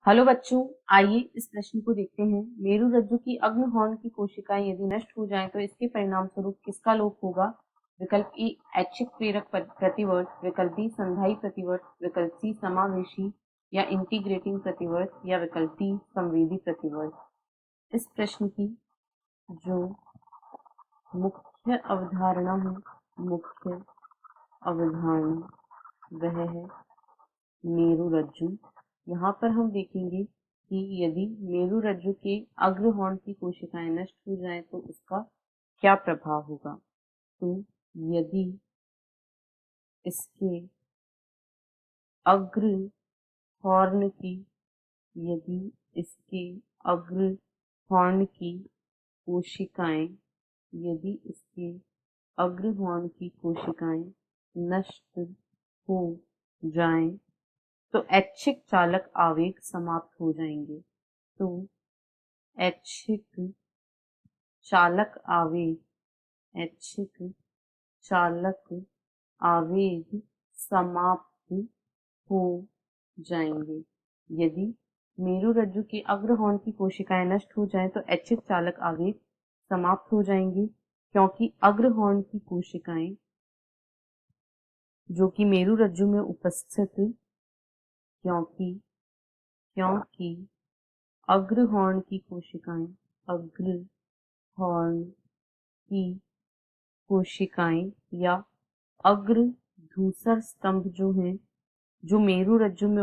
Hello बच्चों, आइए इस प्रश्न को देखते हैं। मेरुरज्जु की अग्रहॉर्न की कोशिकाएं यदि नष्ट हो जाएं तो इसके परिणाम स्वरूप किसका लोप होगा? विकल्प ए ऐच्छिक प्रेरक प्रतिवर्त, विकल्प बी संधायी प्रतिवर्त, विकल्प सी समावेशी या इंटीग्रेटिंग प्रतिवर्त या विकल्प डी संवेदी प्रतिवर्त। इस प्रश्न की जो मुख्य अवधारणा है वह है मेरुरज्जु। यहाँ पर हम देखेंगे कि यदि मेरुरज्जु के अग्रहॉर्न की कोशिकाएं नष्ट हो जाएं तो उसका क्या प्रभाव होगा। तो यदि इसके अग्रहॉर्न की कोशिकाएं नष्ट हो जाएं तो ऐच्छिक चालक आवेग समाप्त हो जाएंगे। तो ऐच्छिक चालक आवेग समाप्त हो जाएंगे। यदि मेरुरज्जु के अग्रहॉर्न की कोशिकाएं नष्ट हो जाएं तो ऐच्छिक चालक आवेग समाप्त हो जाएंगे, क्योंकि अग्रहॉर्न की कोशिकाएं जो कि मेरुरज्जु में उपस्थित क्योंकि अग्रहॉर्न की कोशिकाएं या अग्रधूसर स्तंभ जो हैं, जो मेरुरज्जु में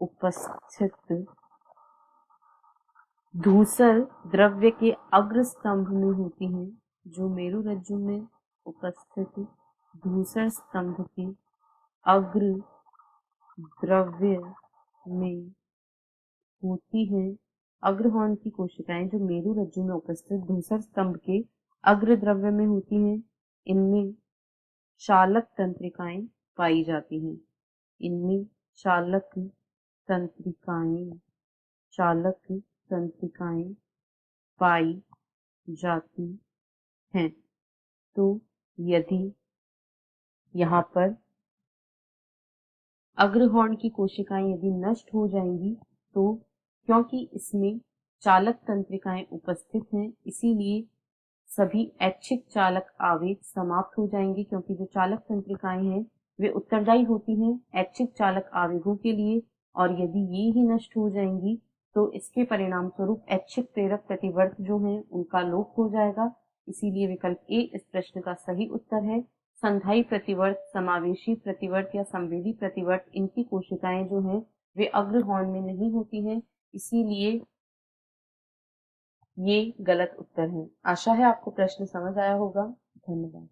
उपस्थित धूसर द्रव्य के अग्र स्तंभ में होती हैं, जो मेरुरज्जु में उपस्थित धूसर स्तंभ के अग्र द्रव्य में होती हैं। अग्रहॉर्न की कोशिकाएं जो मेरुरज्जु में उपस्थित धूसर स्तंभ के अग्र द्रव्य में होती हैं, इनमें चालक तंत्रिकाएं पाई जाती हैं। तो यदि यहाँ पर अग्रहॉर्न की कोशिकाएं यदि नष्ट हो जाएंगी तो क्योंकि इसमें चालक तंत्रिकाएं उपस्थित हैं, इसीलिए सभी ऐच्छिक चालक आवेग समाप्त हो जाएंगे, क्योंकि जो चालक तंत्रिकाएं हैं वे उत्तरदायी होती हैं ऐच्छिक चालक आवेगों के लिए, और यदि ये ही नष्ट हो जाएंगी तो इसके परिणाम स्वरूप ऐच्छिक प्रेरक प्रतिवर्त जो हैं उनका लोप हो जाएगा। इसीलिए विकल्प ए इस प्रश्न का सही उत्तर है। संधायी प्रतिवर्त, समावेशी प्रतिवर्त या संवेदी प्रतिवर्त, इनकी कोशिकाएं जो हैं वे अग्रहॉर्न में नहीं होती हैं, इसीलिए ये गलत उत्तर है। आशा है आपको प्रश्न समझ आया होगा। धन्यवाद।